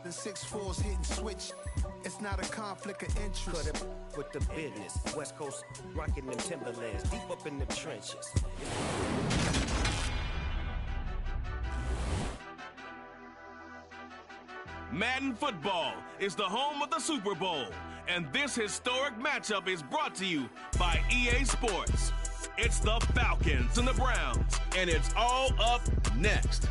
The 6'4's hitting switch. It's not a conflict of interest. Cut it with the business. West Coast rocking them Timberlands. Deep up in the trenches. Madden Football is the home of the Super Bowl, and this historic matchup is brought to you by EA Sports. It's the Falcons and the Browns, and it's all up next.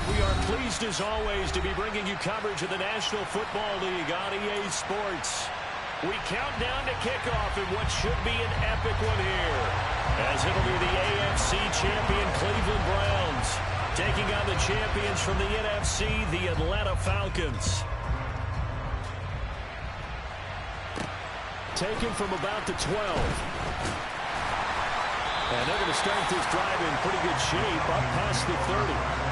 We are pleased, as always, to be bringing you coverage of the National Football League on EA Sports. We count down to kickoff in what should be an epic one here, as it'll be the AFC champion Cleveland Browns taking on the champions from the NFC, the Atlanta Falcons. Taken from about the 12. And they're going to start this drive in pretty good shape, up past the 30.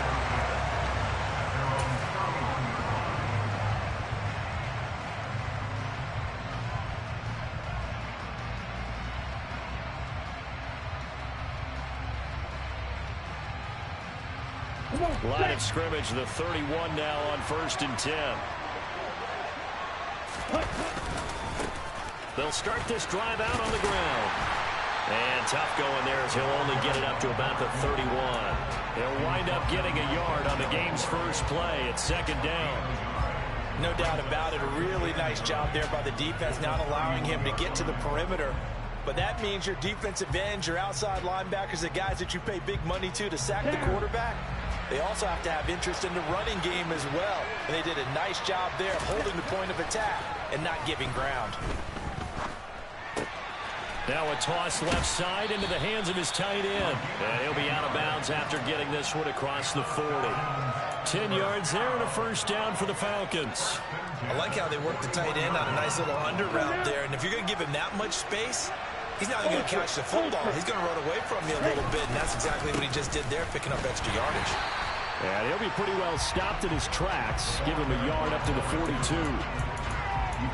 Line of scrimmage, the 31 now on 1st and 10. They'll start this drive out on the ground. And tough going there as he'll only get it up to about the 31. He'll wind up getting a yard on the game's first play at 2nd down. No doubt about it. A really nice job there by the defense, not allowing him to get to the perimeter. But that means your defensive ends, your outside linebackers, the guys that you pay big money to sack the quarterback, they also have to have interest in the running game as well. And they did a nice job there of holding the point of attack and not giving ground. Now a toss left side into the hands of his tight end. And he'll be out of bounds after getting this one across the 40. 10 yards there and a 1st down for the Falcons. I like how they work the tight end on a nice little under route there. And if you're going to give him that much space, he's not going to catch the football. He's going to run away from you a little bit, and that's exactly what he just did there, picking up extra yardage. And he'll be pretty well stopped in his tracks. Give him a yard up to the 42.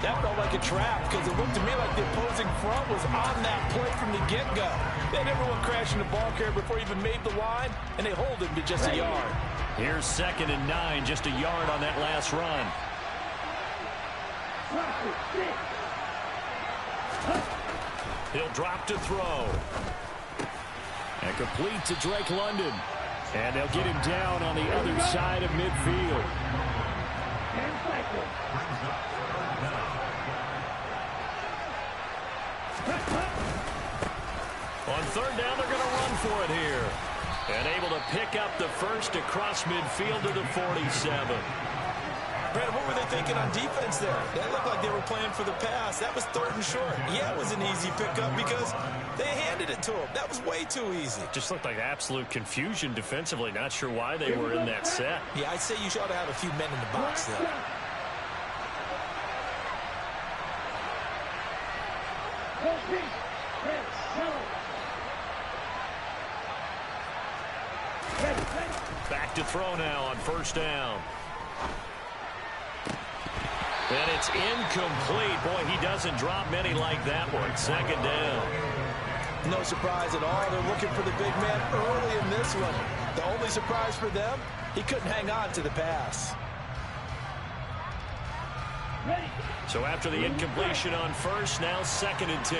That felt like a trap because it looked to me like the opposing front was on that play from the get-go. They had everyone crashing the ball carrier before he even made the line, and they hold him to just a yard. Here's 2nd and 9, just a yard on that last run. He'll drop to throw. And complete to Drake London. And they'll get him down on the other side of midfield. On 3rd down, they're going to run for it here. And able to pick up the first across midfield to the 47. Brandon, what were they thinking on defense there? That looked like they were playing for the pass. That was 3rd and short. Yeah, it was an easy pickup because they handed it to him. That was way too easy. Just looked like absolute confusion defensively. Not sure why they were in that set. Yeah, I'd say you should have a few men in the box there. Back to throw now on 1st down. And it's incomplete. Boy, he doesn't drop many like that one. 2nd down. No surprise at all. They're looking for the big man early in this one. The only surprise for them, he couldn't hang on to the pass. So after the incompletion on 1st, now 2nd and 10.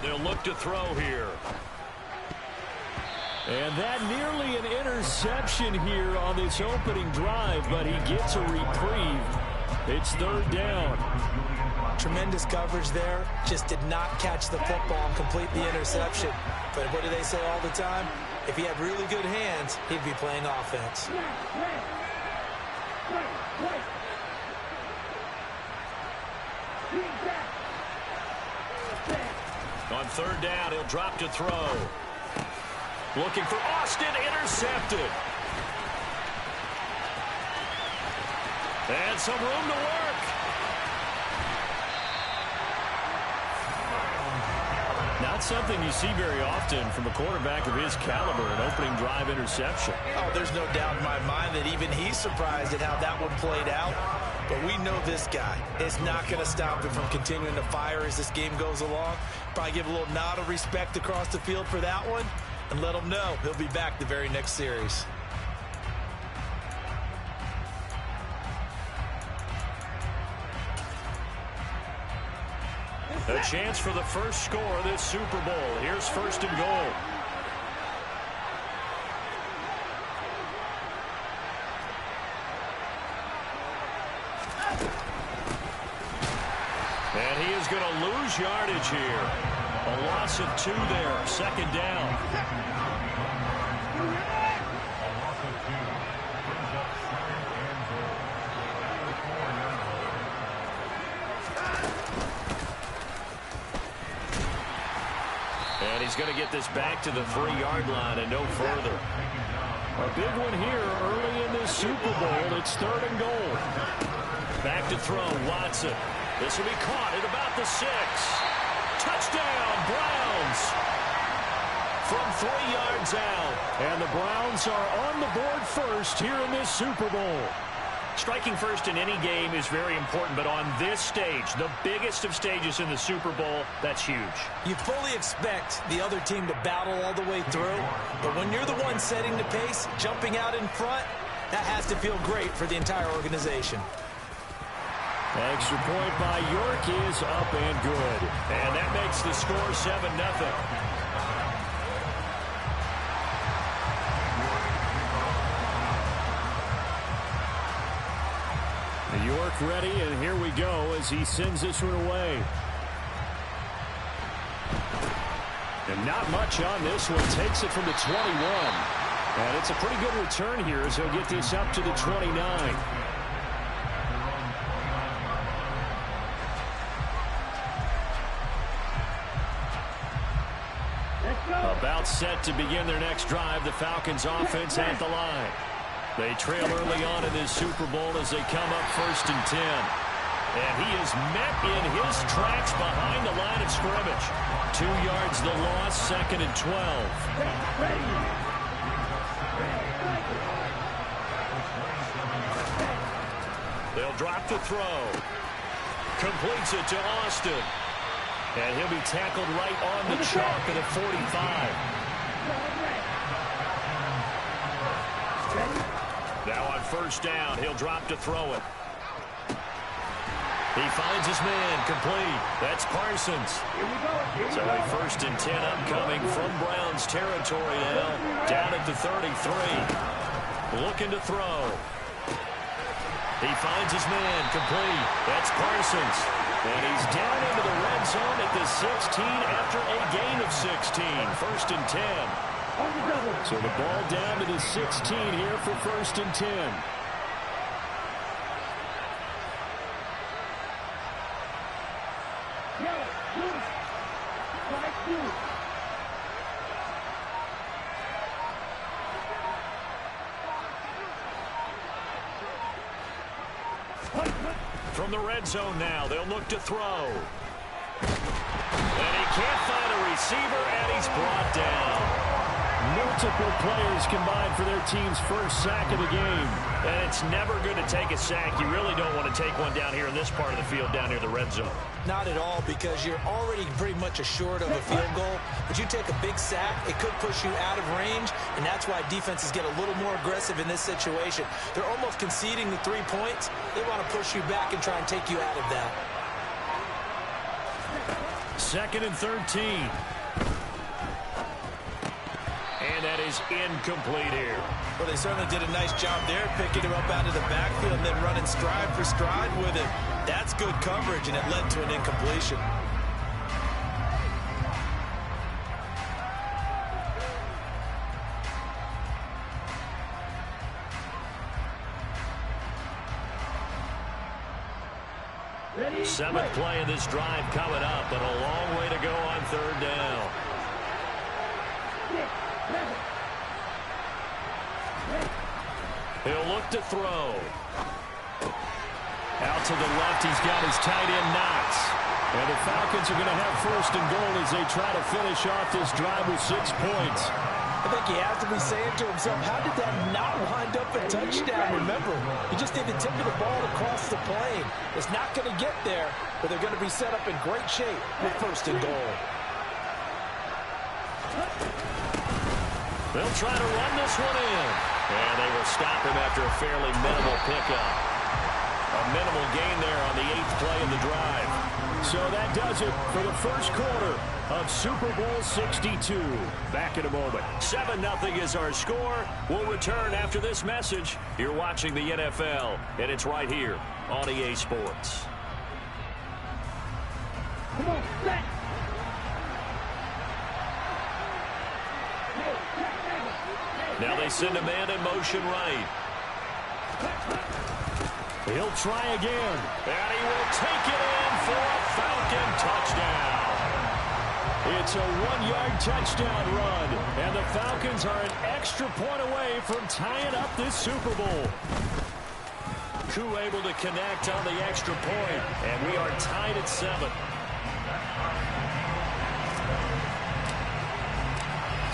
They'll look to throw here. And that nearly an interception here on this opening drive, but he gets a reprieve. It's 3rd down. Tremendous coverage there. Just did not catch the football and complete the interception. But what do they say all the time? If he had really good hands, he'd be playing offense. On 3rd down, he'll drop to throw. Looking for Austin, intercepted. And some room to work. Not something you see very often from a quarterback of his caliber, an opening drive interception. Oh, there's no doubt in my mind that even he's surprised at how that one played out. But we know this guy is not going to stop him from continuing to fire as this game goes along. Probably give a little nod of respect across the field for that one and let him know he'll be back the very next series. A chance for the first score of this Super Bowl. Here's first and goal. And he is going to lose yardage here. A loss of 2 there. Second down. And he's going to get this back to the 3-yard line and no further. A big one here early in this Super Bowl. It's third and goal. Back to throw, Watson. This will be caught at about the 6. Touchdown, Browns. From 3 yards out. And the Browns are on the board first here in this Super Bowl. Striking first in any game is very important, but on this stage, the biggest of stages in the Super Bowl, that's huge. You fully expect the other team to battle all the way through, but when you're the one setting the pace, jumping out in front, that has to feel great for the entire organization. Extra point by York is up and good. And that makes the score 7-0. York ready, and here we go as he sends this one away. And not much on this one. Takes it from the 21. And it's a pretty good return here as he'll get this up to the 29. About set to begin their next drive. The Falcons offense at the line. They trail early on in this Super Bowl as they come up first and 10. And he is met in his tracks behind the line of scrimmage. 2 yards the loss, second and 12. They'll drop the throw. Completes it to Austin. And he'll be tackled right on the chalk at the 45. Now on first down, he'll drop to throw it. He finds his man, complete. That's Parsons. So a first and 10 upcoming from Browns territory now. Down at the 33. Looking to throw. He finds his man, complete. That's Parsons. And he's down into the red zone at the 16 after a gain of 16. First and 10. So the ball down to the 16 here for first and 10. From the red zone now, they'll look to throw. And he can't find a receiver, and he's brought down. Multiple players combined for their team's first sack of the game. And it's never good to take a sack. You really don't want to take one down here in this part of the field, down near the red zone. Not at all, because you're already pretty much assured of a field goal. But you take a big sack, it could push you out of range, and that's why defenses get a little more aggressive in this situation. They're almost conceding the 3 points. They want to push you back and try and take you out of that. Second and 13. And that is incomplete here. Well, they certainly did a nice job there, picking him up out of the backfield and then running stride for stride with it. That's good coverage, and it led to an incompletion. Seventh play in this drive coming up, but a long way to go on third down. He'll look to throw. Out to the left, he's got his tight end Knox. And the Falcons are going to have first and goal as they try to finish off this drive with 6 points. I think he has to be saying to himself, how did that not wind up a touchdown? Remember, he just did the tip of the ball across the plane. It's not going to get there, but they're going to be set up in great shape with 1st and goal. They'll try to run this one in. And they will stop him after a fairly minimal pickup. A minimal gain there on the 8th play of the drive. So that does it for the first quarter of Super Bowl 62. Back in a moment. 7-0 is our score. We'll return after this message. You're watching the NFL, and it's right here on EA Sports. Come on, set. Now they send a man in motion right. He'll try again. And he will take it in for a Falcon touchdown. It's a 1-yard touchdown run. And the Falcons are an extra point away from tying up this Super Bowl. Koo able to connect on the extra point. And we are tied at 7.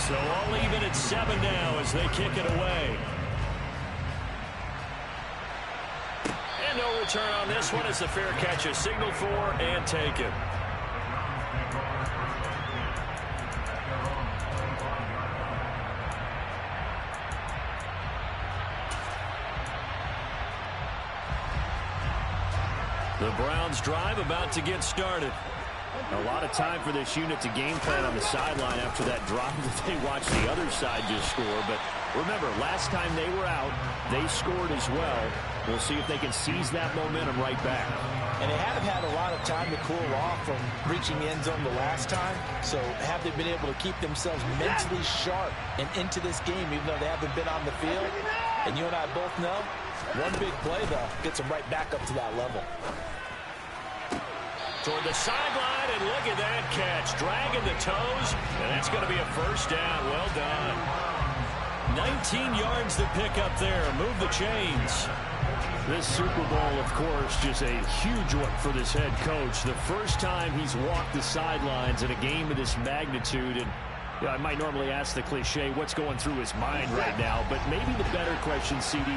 So all even at 7 now as they kick it away. And no return on this one as the fair catch is signaled for and taken. The Browns drive about to get started. A lot of time for this unit to game plan on the sideline after that drive that they watched the other side just score. But remember, last time they were out, they scored as well. We'll see if they can seize that momentum right back. And they haven't had a lot of time to cool off from reaching the end zone the last time. So have they been able to keep themselves mentally sharp and into this game, even though they haven't been on the field? And you and I both know, one big play, though, gets them right back up to that level. Toward the sideline, and look at that catch. Dragging the toes, and that's going to be a first down. Well done. 19 yards to pick up there. Move the chains. This Super Bowl, of course, just a huge one for this head coach. The first time he's walked the sidelines in a game of this magnitude. And you know, I might normally ask the cliche, what's going through his mind right now? But maybe the better question, CD,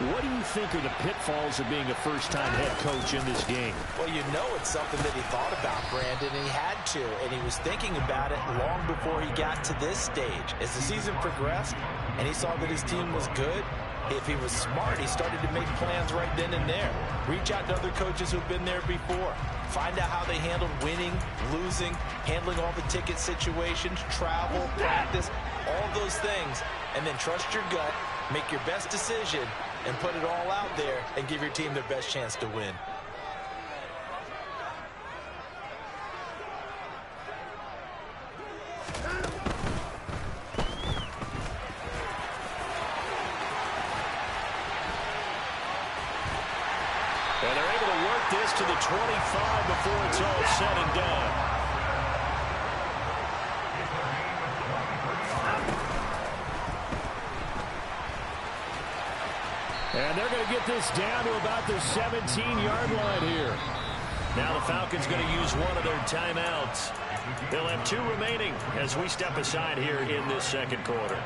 what do you think are the pitfalls of being a first-time head coach in this game? Well, you know it's something that he thought about, Brandon, and he had to. And he was thinking about it long before he got to this stage. As the season progressed and he saw that his team was good, if he was smart, he started to make plans right then and there. Reach out to other coaches who've been there before. Find out how they handled winning, losing, handling all the ticket situations, travel, practice, all those things. And then trust your gut, make your best decision, and put it all out there and give your team their best chance to win. And they're able to work this to the 25 before it's all said and done. And they're going to get this down to about the 17-yard line here. Now the Falcons going to use one of their timeouts. They'll have 2 remaining as we step aside here in this second quarter.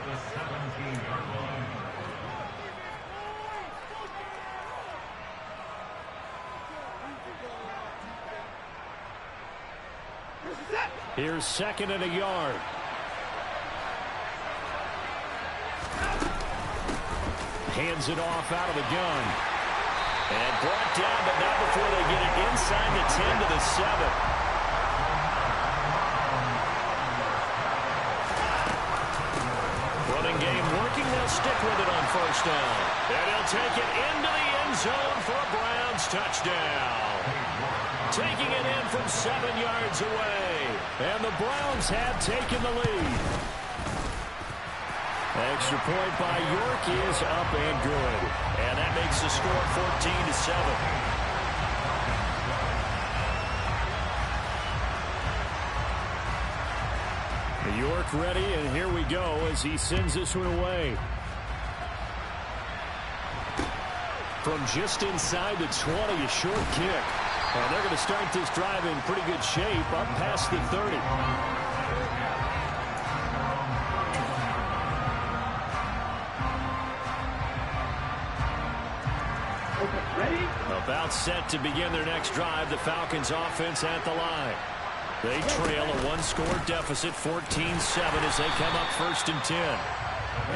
Here's 2nd and a yard. Hands it off out of the gun. And brought down, but not before they get it inside the 10 to the 7. Running game working. They'll stick with it on first down. And he'll take it into the end zone for a Browns touchdown. Taking it in from 7 yards away. And the Browns have taken the lead. Extra point by York is up and good. And that makes the score 14-7. York ready, and here we go as he sends this one away. From just inside the 20, a short kick. And they're going to start this drive in pretty good shape, up past the 30. timeout set to begin their next drive. The Falcons offense at the line. They trail a one-score deficit, 14-7, as they come up 1st and 10.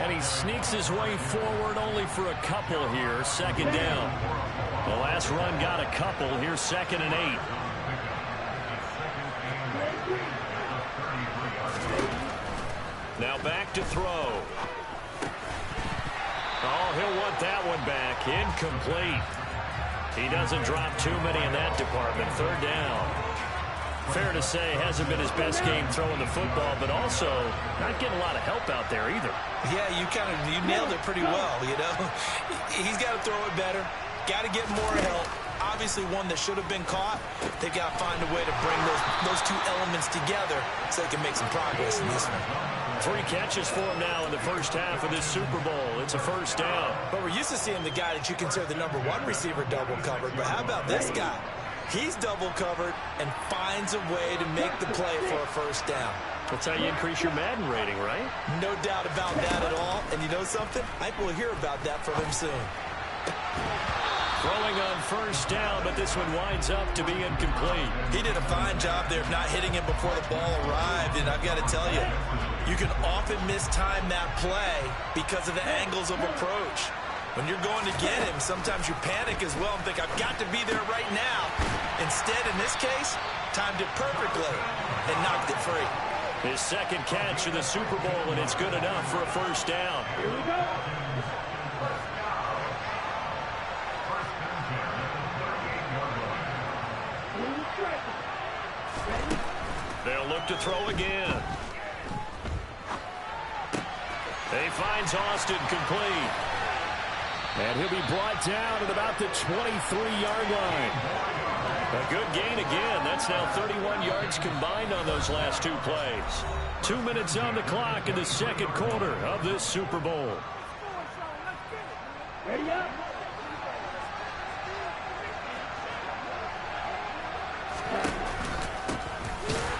And he sneaks his way forward only for a couple here. 2nd down. The last run got a couple. Here's 2nd and 8. Now back to throw. Oh, he'll want that one back. Incomplete. He doesn't drop too many in that department. 3rd down. Fair to say, hasn't been his best game throwing the football, but also not getting a lot of help out there either. Yeah, you nailed it pretty well, you know. He's got to throw it better. Got to get more help. Obviously one that should have been caught. They've got to find a way to bring those two elements together so they can make some progress in this one. 3 catches for him now in the first half of this Super Bowl. It's a 1st down. But we're used to seeing the guy that you consider the #1 receiver double covered. But how about this guy? He's double covered and finds a way to make the play for a 1st down. That's how you increase your Madden rating, right? No doubt about that at all. And you know something? I think we'll hear about that from him soon. Throwing on 1st down, but this one winds up to be incomplete. He did a fine job there of not hitting it before the ball arrived. And I've got to tell you, you can often mistime that play because of the angles of approach. When you're going to get him, sometimes you panic as well and think, I've got to be there right now. Instead, in this case, timed it perfectly and knocked it free. His 2nd catch of the Super Bowl, and it's good enough for a 1st down. Here we go. They'll look to throw again. He finds Austin complete. And he'll be brought down at about the 23-yard line. A good gain again. That's now 31 yards combined on those last 2 plays. 2 minutes on the clock in the 2nd quarter of this Super Bowl. Ready up.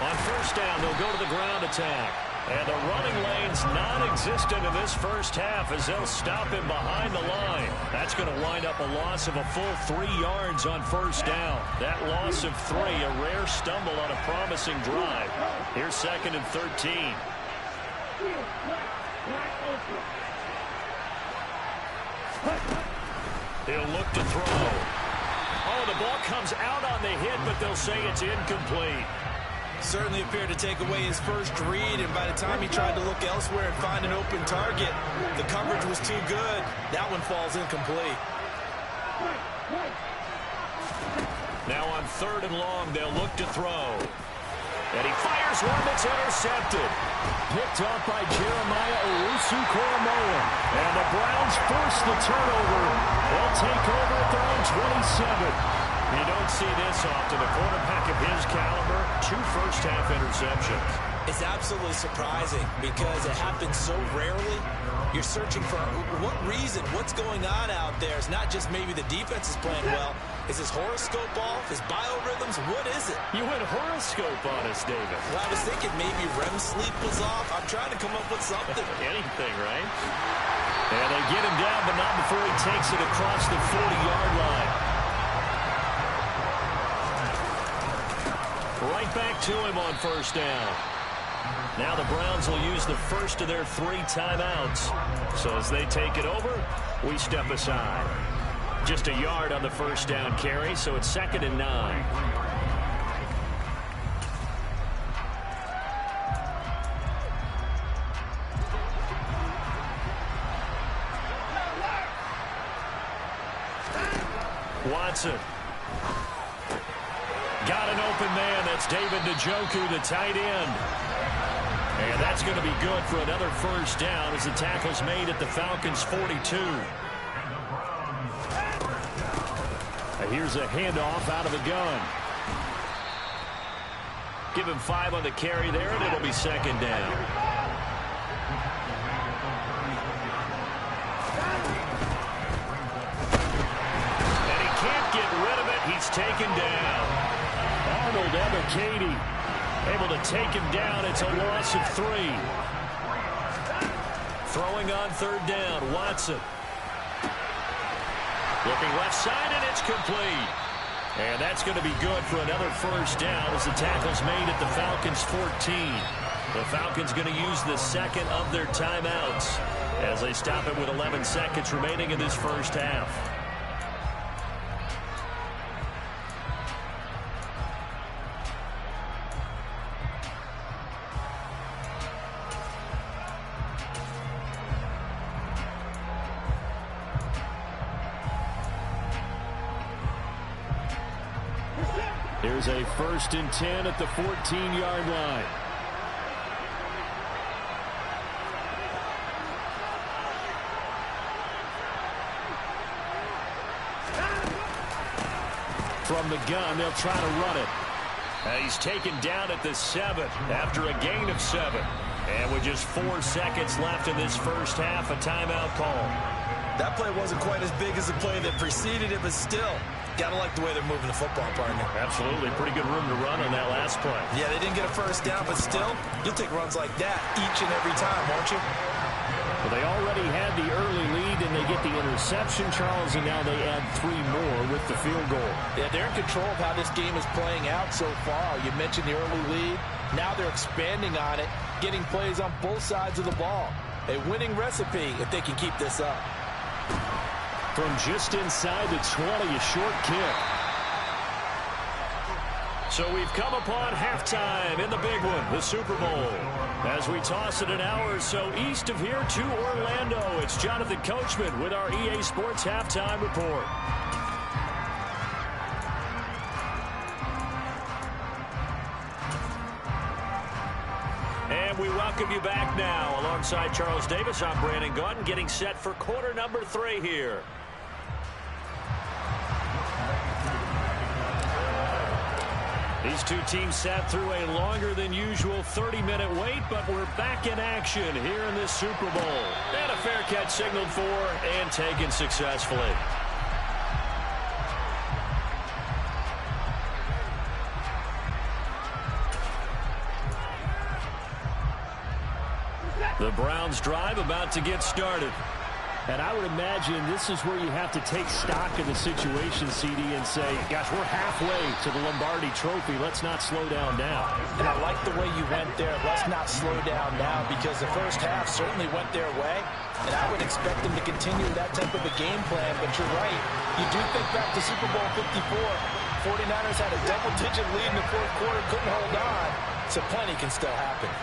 On 1st down, they'll go to the ground attack. And the running lane's non-existent in this first half as they'll stop him behind the line. That's going to wind up a loss of a full 3 yards on 1st down. That loss of 3, a rare stumble on a promising drive. Here's 2nd and 13. He'll look to throw. Oh, the ball comes out on the hit, but they'll say it's incomplete. Certainly appeared to take away his first read, and by the time he tried to look elsewhere and find an open target, the coverage was too good. That one falls incomplete. Now on 3rd and long, they'll look to throw. And he fires one that's intercepted. Picked up by Jeremiah Owusu-Koramoah. And the Browns force the turnover. They'll take over at their own 27. You don't see this often. A quarterback of his caliber, 2 first-half interceptions. It's absolutely surprising because it happens so rarely. You're searching for what reason, what's going on out there. It's not just maybe the defense is playing well. Is his horoscope off? His biorhythms? What is it? You went horoscope on us, David. Well, I was thinking maybe REM sleep was off. I'm trying to come up with something. Anything, right? And they get him down, but not before he takes it across the 40-yard line. Right back to him on 1st down. Now the Browns will use the first of their 3 timeouts. So as they take it over, we step aside. Just a yard on the 1st down carry, so it's 2nd and 9. Watson. Got an open man. That's David Njoku, the tight end. And that's going to be good for another 1st down as the tackle's made at the Falcons' 42. Here's a handoff out of the gun. Give him 5 on the carry there, and it'll be 2nd down. And he can't get rid of it. He's taken down. Arnold Ebiketie able to take him down. It's a loss of 3. Throwing on 3rd down, Watson. Looking left side, and it's complete. And that's going to be good for another first down as the tackle's made at the Falcons' 14. The Falcons going to use the second of their timeouts as they stop it with 11 seconds remaining in this first half. Here's a 1st and 10 at the 14-yard line. From the gun, they'll try to run it. He's taken down at the 7 after a gain of 7. And with just 4 seconds left in this first half, a timeout call. That play wasn't quite as big as the play that preceded it, but still, gotta like the way they're moving the football, partner. Absolutely. Pretty good room to run on that last play. Yeah, they didn't get a first down, but still, you'll take runs like that each and every time, won't you? Well, they already had the early lead, and they get the interception, Charles, and now they add 3 more with the field goal. Yeah, they're in control of how this game is playing out so far. You mentioned the early lead. Now they're expanding on it, getting plays on both sides of the ball. A winning recipe if they can keep this up. From just inside the 20, a short kick. So we've come upon halftime in the big one, the Super Bowl. As we toss it an hour or so east of here to Orlando, it's Jonathan Coachman with our EA Sports Halftime Report. And we welcome you back now. Alongside Charles Davis, I'm Brandon Gaudin, getting set for quarter number 3 here. These two teams sat through a longer than usual 30-minute wait, but we're back in action here in this Super Bowl. And a fair catch signaled for and taken successfully. The Browns drive about to get started. And I would imagine this is where you have to take stock of the situation, CD, and say, gosh, we're halfway to the Lombardi Trophy. Let's not slow down now. And I like the way you went there. Let's not slow down now, because the first half certainly went their way. And I would expect them to continue that type of a game plan. But you're right. You do think back to Super Bowl 54. 49ers had a double-digit lead in the fourth quarter, couldn't hold on. So plenty can still happen.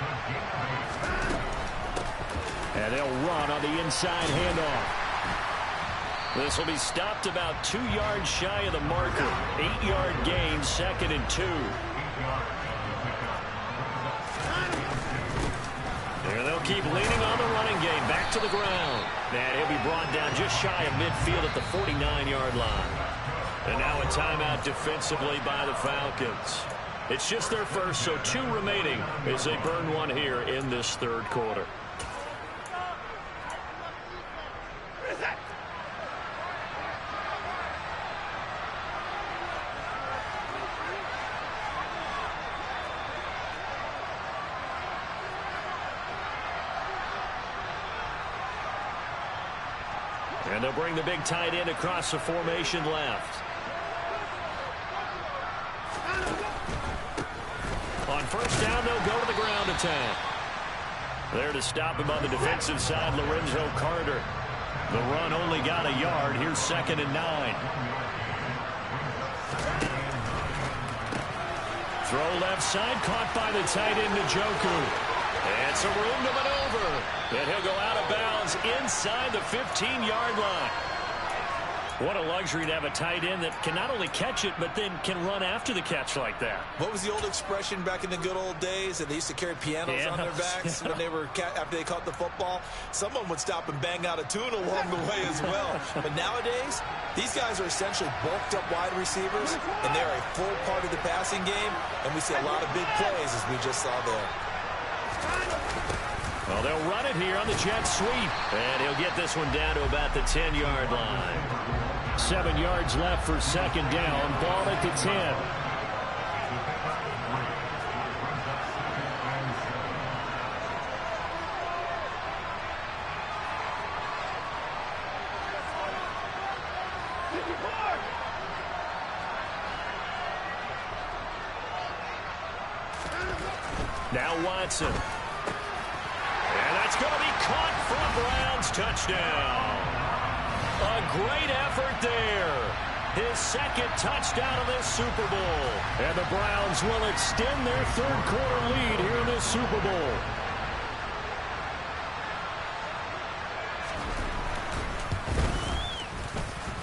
And they'll run on the inside handoff. This will be stopped about 2 yards shy of the marker. 8-yard gain, 2nd and 2. There they'll keep leaning on the running game. Back to the ground. And he'll be brought down just shy of midfield at the 49-yard line. And now a timeout defensively by the Falcons. It's just their first, so 2 remaining as they burn one here in this third quarter. And they'll bring the big tight end across the formation left. On first down, they'll go to the ground attack. There to stop him on the defensive side, Lorenzo Carter. The run only got a yard. Here's 2nd and 9. Throw left side, caught by the tight end, Njoku. And some room to maneuver. And he'll go out of bounds inside the 15-yard line. What a luxury to have a tight end that can not only catch it, but then can run after the catch like that. What was the old expression back in the good old days? That they used to carry pianos on their backs when they were after they caught the football. Someone would stop and bang out a tune along the way as well. But nowadays, these guys are essentially bulked up wide receivers, and they're a full part of the passing game. And we see a lot of big plays, as we just saw there. Well, they'll run it here on the jet sweep. And he'll get this one down to about the 10-yard line. 7 yards left for 2nd down. Ball at the 10. Now Watson. And that's going to be caught for a Browns touchdown. A great effort there. His second touchdown of this Super Bowl. And the Browns will extend their third quarter lead here in this Super Bowl.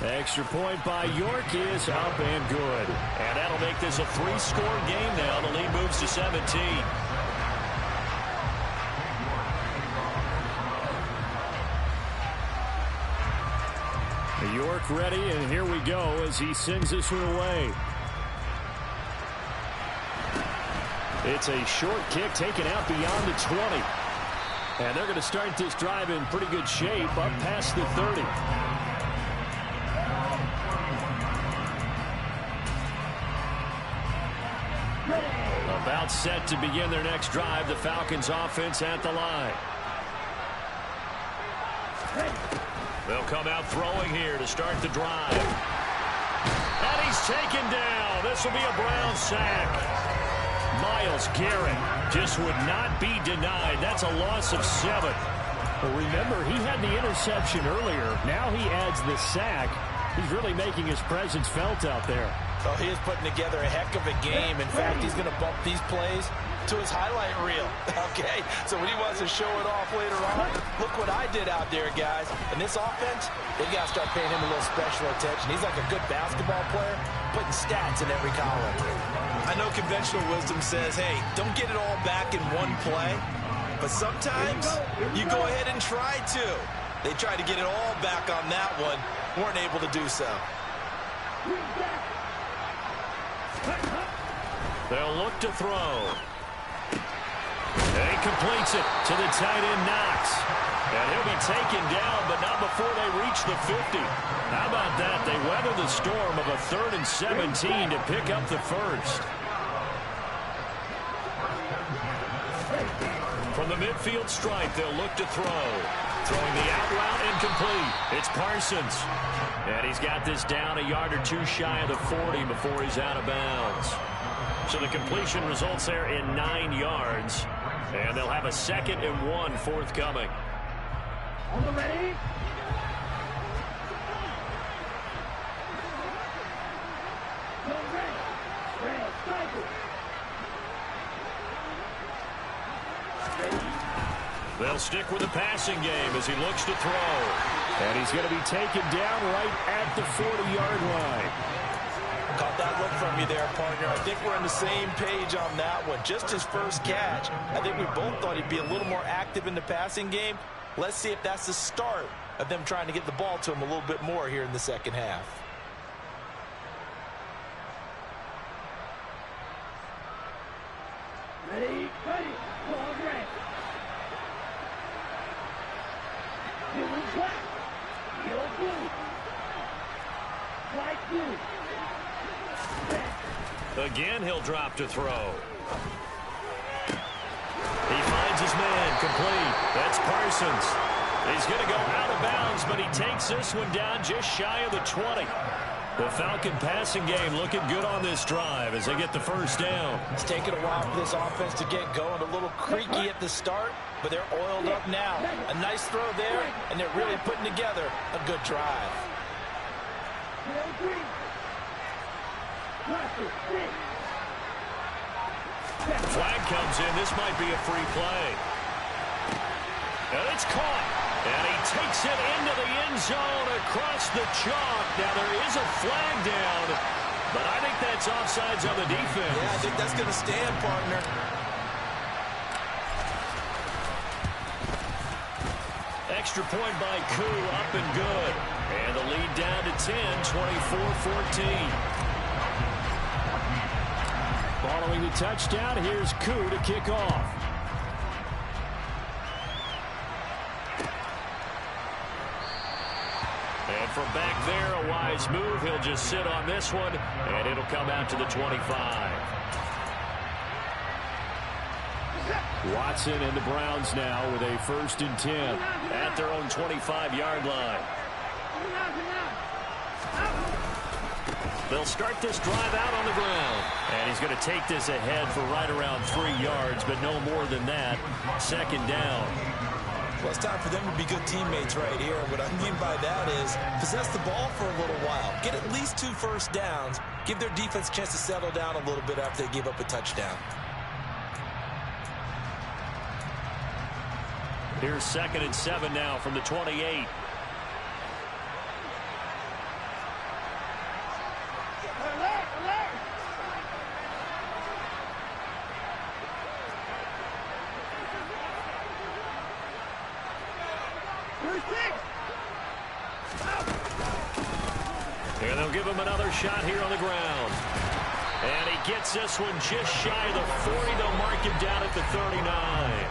Extra point by York is up and good. And that'll make this a 3-score game now. The lead moves to 17. York ready, and here we go as he sends this one away. It's a short kick taken out beyond the 20. And they're going to start this drive in pretty good shape up past the 30. About set to begin their next drive. The Falcons offense at the line. They'll come out throwing here to start the drive. And he's taken down. This will be a Brown sack. Myles Garrett just would not be denied. That's a loss of 7. Well, remember, he had the interception earlier. Now he adds the sack. He's really making his presence felt out there. Oh, he is putting together a heck of a game. In fact, he's going to bump these plays to his highlight reel. Okay, so when he wants to show it off later on, look what I did out there, guys. And this offense, they got to start paying him a little special attention. He's like a good basketball player, putting stats in every column. I know conventional wisdom says, hey, don't get it all back in one play. But sometimes you go ahead and try to. They tried to get it all back on that one. Weren't able to do so. They'll look to throw. And he completes it to the tight end, Knox. And he'll be taken down, but not before they reach the 50. How about that? They weather the storm of a 3rd and 17 to pick up the first. From the midfield stripe, they'll look to throw. Throwing the out route incomplete. It's Parsons. And he's got this down a yard or two shy of the 40 before he's out of bounds. So the completion results there in 9 yards. And they'll have a 2nd and 1 forthcoming. On the ready. They'll stick with the passing game as he looks to throw. And he's going to be taken down right at the 40-yard line. Caught that look from you there, partner. I think we're on the same page on that one. Just his first catch. I think we both thought he'd be a little more active in the passing game. Let's see if that's the start of them trying to get the ball to him a little bit more here in the second half. Ready, ready, ball ready. Feeling black, yellow blue, white blue. Again, he'll drop to throw. He finds his man, complete. That's Parsons. He's going to go out of bounds, but he takes this one down just shy of the 20. The Falcon passing game looking good on this drive as they get the first down. It's taken a while for this offense to get going. A little creaky at the start, but they're oiled up now. A nice throw there, and they're really putting together a good drive. Flag comes in. This might be a free play. And it's caught. And he takes it into the end zone across the chalk. Now there is a flag down, but I think that's offsides on the defense. Yeah, I think that's going to stand, partner. Extra point by Koo, up and good. And the lead down to 10, 24-14. Following the touchdown, here's Koo to kick off. And from back there, a wise move. He'll just sit on this one, and it'll come out to the 25. Watson and the Browns now with a 1st and 10 at their own 25-yard line. They'll start this drive out on the ground. And he's he's going to take this ahead for right around 3 yards, but no more than that. Second down. Well, it's time for them to be good teammates right here. What I mean by that is possess the ball for a little while. Get at least 2 first downs. Give their defense a chance to settle down a little bit after they give up a touchdown. Here's 2nd and 7 now from the 28. And they'll give him another shot here on the ground. And he gets this one just shy of the 40. They'll mark him down at the 39.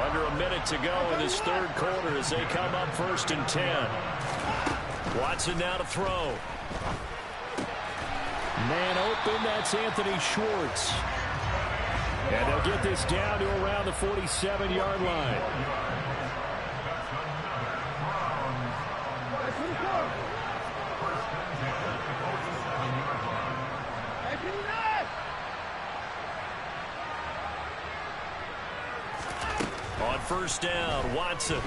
Under a minute to go in this third quarter as they come up 1st and 10. Watson now to throw. Man open, that's Anthony Schwartz. And they'll get this down to around the 47-yard line. On 1st down, Watson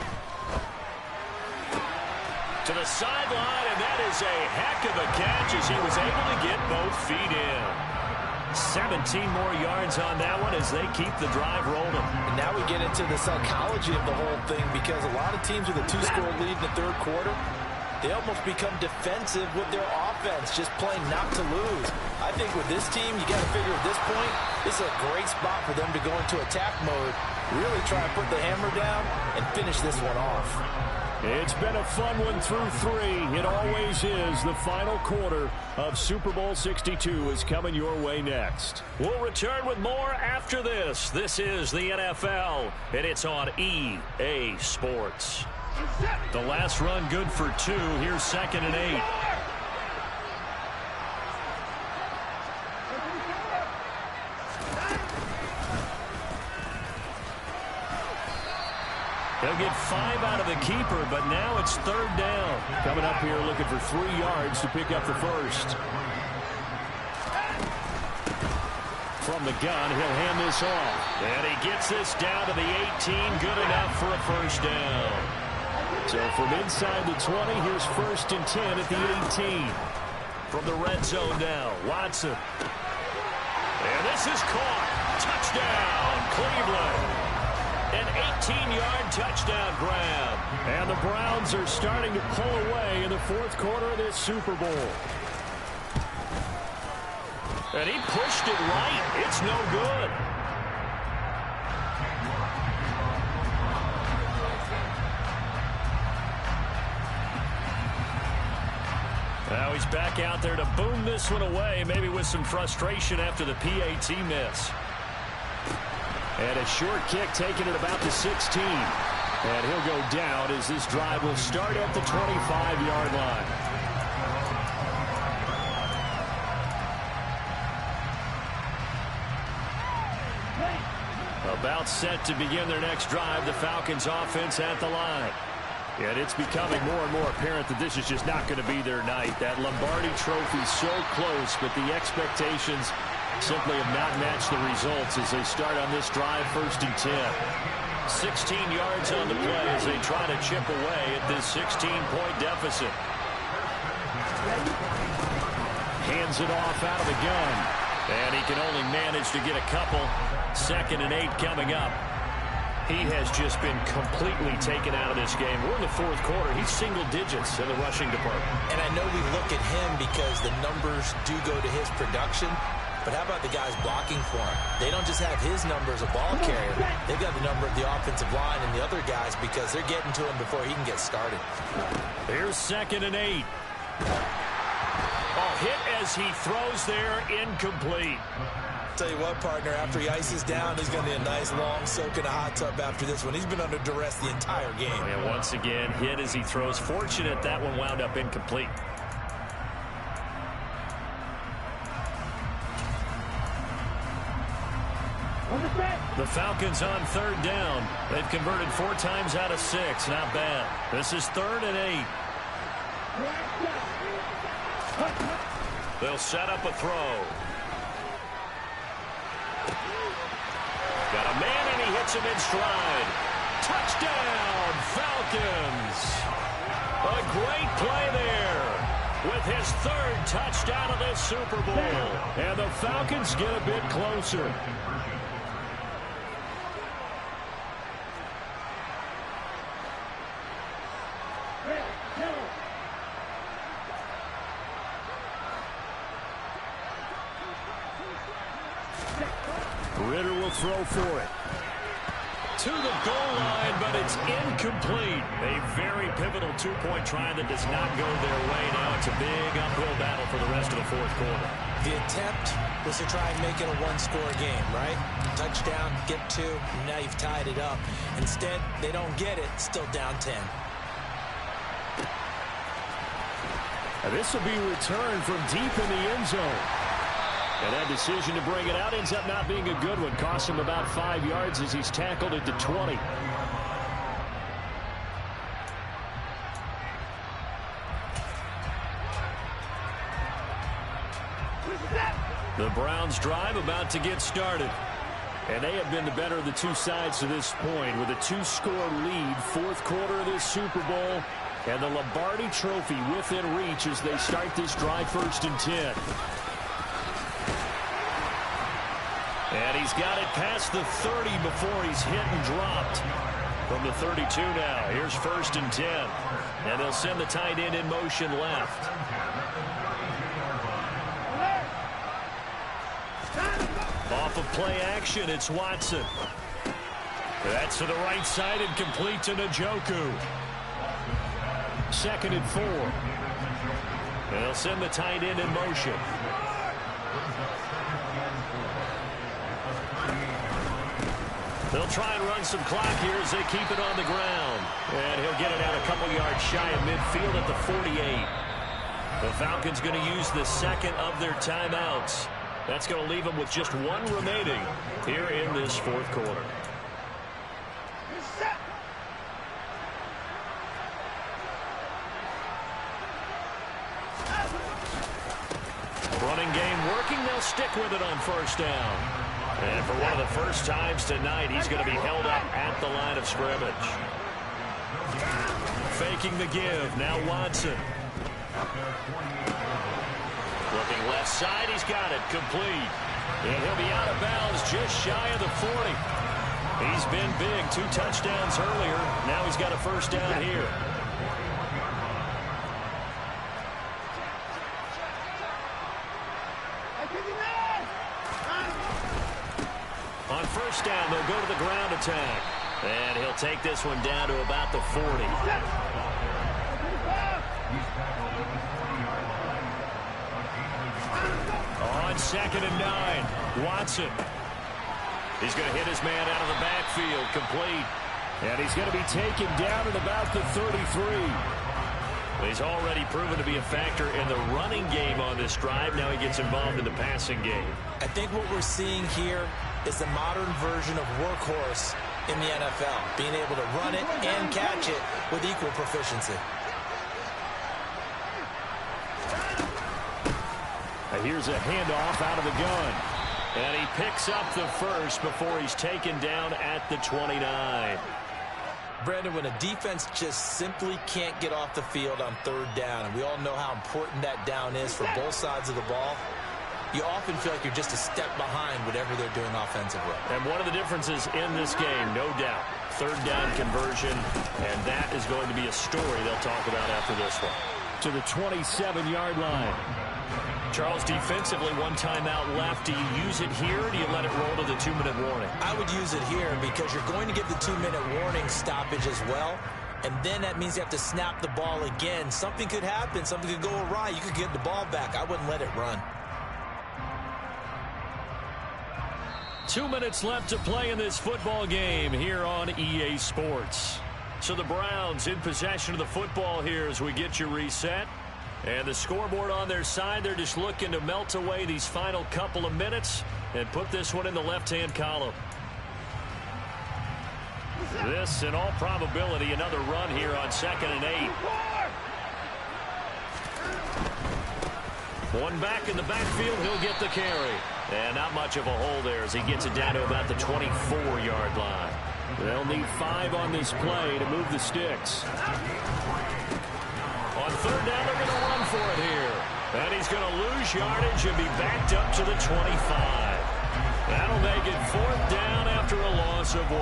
to the sideline, and that is a heck of a catch as he was able to get both feet in. 17 more yards on that one as they keep the drive rolling. And now we get into the psychology of the whole thing, because a lot of teams with a 2-score lead in the third quarter, they almost become defensive with their offense, just playing not to lose. I think with this team, you got to figure at this point, this is a great spot for them to go into attack mode, really try to put the hammer down and finish this one off. It's been a fun one through 3. It always is. The final quarter of Super Bowl 62 is coming your way next. We'll return with more after this. This is the NFL, and it's on EA Sports. The last run good for 2. Here's 2nd and 8. They'll get 5 out of the keeper, but now it's 3rd down. Coming up here looking for 3 yards to pick up the first. From the gun, he'll hand this off. And he gets this down to the 18. Good enough for a first down. So from inside the 20, here's 1st and 10 at the 18. From the red zone now, Watson. And this is caught. Touchdown, Cleveland. An 18-yard touchdown grab. And the Browns are starting to pull away in the 4th quarter of this Super Bowl. And he pushed it right. It's no good. Now he's back out there to boom this one away, maybe with some frustration after the PAT miss. And a short kick taken at about the 16. And he'll go down as this drive will start at the 25-yard line. About set to begin their next drive, the Falcons offense at the line. And it's becoming more and more apparent that this is just not going to be their night. That Lombardi trophy so close, but the expectations simply have not matched the results as they start on this drive 1st and 10. 16 yards on the play as they try to chip away at this 16-point deficit. Hands it off out of the gun. And he can only manage to get a couple. 2nd and 8 coming up. He has just been completely taken out of this game. We're in the 4th quarter. He's single digits in the rushing department. And I know we look at him because the numbers do go to his production. But how about the guys blocking for him? They don't just have his number as a ball carrier. They've got the number of the offensive line and the other guys because they're getting to him before he can get started. Here's 2nd and 8. Oh, hit as he throws there, incomplete. Tell you what, partner, after he ices down, he's going to need a nice long soak in a hot tub after this one. He's been under duress the entire game. And once again, hit as he throws. Fortunate that one wound up incomplete. The Falcons on 3rd down. They've converted 4 times out of 6. Not bad. This is 3rd and 8. They'll set up a throw. gets him in stride. Touchdown, Falcons. A great play there with his third touchdown of this Super Bowl. And the Falcons get a bit closer. Ritter will throw for it. To the goal line, but it's incomplete. A very pivotal two-point try that does not go their way. Now it's a big uphill battle for the rest of the fourth quarter. The attempt was to try and make it a one-score game, right? Touchdown, get two, and now you've tied it up. Instead, they don't get it, still down 10. And this will be returned from deep in the end zone. And that decision to bring it out ends up not being a good one. Costs him about 5 yards as he's tackled at the 20. The Browns drive about to get started. And they have been the better of the two sides to this point with a 2-score lead. Fourth quarter of this Super Bowl. And the Lombardi Trophy within reach as they start this drive 1st and 10. And he's got it past the 30 before he's hit and dropped. From the 32 now, here's 1st and 10. And they'll send the tight end in motion left. Off of play action, it's Watson. That's to the right side and complete to Njoku. 2nd and 4. And they'll send the tight end in motion. They'll try and run some clock here as they keep it on the ground. And he'll get it out a couple yards shy of midfield at the 48. The Falcons going to use the second of their timeouts. That's going to leave them with just one remaining here in this fourth quarter. Running game working. They'll stick with it on 1st down. And for one of the first times tonight, he's going to be held up at the line of scrimmage. Faking the give. Now Watson. Looking left side. He's got it. Complete. And he'll be out of bounds just shy of the 40. He's been big. 2 touchdowns earlier. Now he's got a 1st down here. On 1st down, they'll go to the ground attack. And he'll take this one down to about the 40. On 2nd and 9, Watson. He's going to hit his man out of the backfield, complete. And he's going to be taken down at about the 33. He's already proven to be a factor in the running game on this drive. Now he gets involved in the passing game. I think what we're seeing here is the modern version of workhorse in the NFL, being able to run it and catch it with equal proficiency. And here's a handoff out of the gun. And he picks up the first before he's taken down at the 29. Brandon, when a defense just simply can't get off the field on 3rd down, and we all know how important that down is for both sides of the ball, you often feel like you're just a step behind whatever they're doing offensively. And one of the differences in this game, no doubt, 3rd down conversion, and that is going to be a story they'll talk about after this one. To the 27-yard line. Charles, defensively, 1 timeout left. Do you use it here, or do you let it roll to the 2-minute warning? I would use it here because you're going to get the 2-minute warning stoppage as well. And then that means you have to snap the ball again. Something could happen. Something could go awry. You could get the ball back. I wouldn't let it run. 2 minutes left to play in this football game here on EA Sports. So the Browns in possession of the football here as we get you reset. And the scoreboard on their side, they're just looking to melt away these final couple of minutes and put this one in the left-hand column. This, in all probability, another run here on 2nd and 8. One back in the backfield, he'll get the carry. And not much of a hole there as he gets it down to about the 24-yard line. They'll need 5 on this play to move the sticks. On third down, they're going to run for it here. And he's going to lose yardage and be backed up to the 25. That'll make it 4th down after a loss of 1.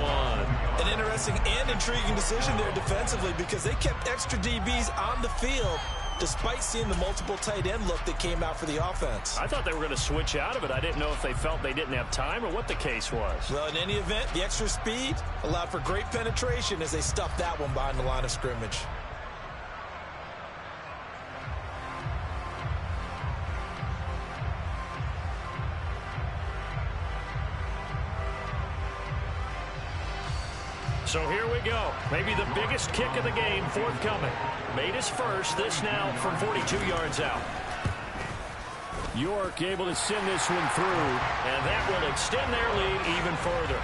An interesting and intriguing decision there defensively because they kept extra DBs on the field despite seeing the multiple tight end look that came out for the offense. I thought they were going to switch out of it. I didn't know if they felt they didn't have time or what the case was. Well, in any event, the extra speed allowed for great penetration as they stuffed that one behind the line of scrimmage. So here we go. Maybe the biggest kick of the game forthcoming. Made his first. This now from 42 yards out. York able to send this one through, and that will extend their lead even further.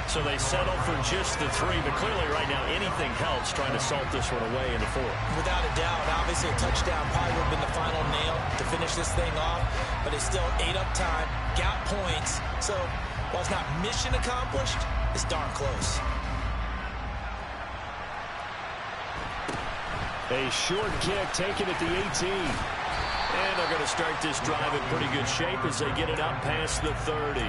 So they settle for just the 3, but clearly right now anything helps trying to salt this one away in the 4th. Without a doubt, obviously a touchdown probably would have been the final nail to finish this thing off, but it's still ate up time, got points. So while it's not mission accomplished, it's darn close. A short kick taken at the 18. And they're going to start this drive in pretty good shape as they get it up past the 30.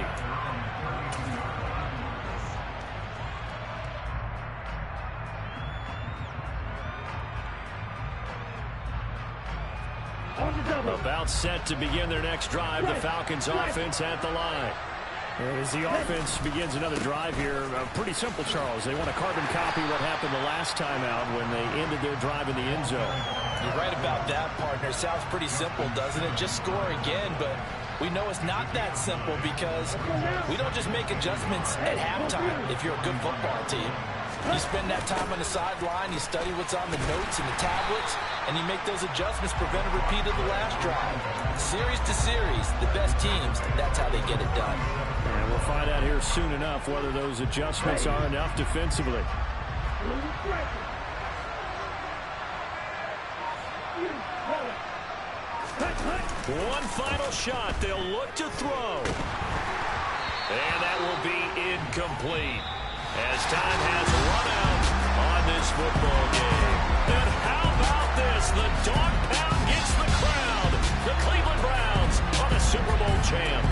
About set to begin their next drive. The Falcons offense at the line. And as the offense begins another drive here, pretty simple, Charles. They want to carbon copy what happened the last time out when they ended their drive in the end zone. You're right about that, partner. Sounds pretty simple, doesn't it? Just score again, but we know it's not that simple because we don't just make adjustments at halftime if you're a good football team. You spend that time on the sideline, you study what's on the notes and the tablets, and you make those adjustments, prevent a repeat of the last drive. Series to series, the best teams, that's how they get it done. And we'll find out here soon enough whether those adjustments are enough defensively. One final shot. They'll look to throw. And that will be incomplete as time has run out on this football game. And how about this? The dog pound gets the crowd. The Cleveland Browns are the Super Bowl champs.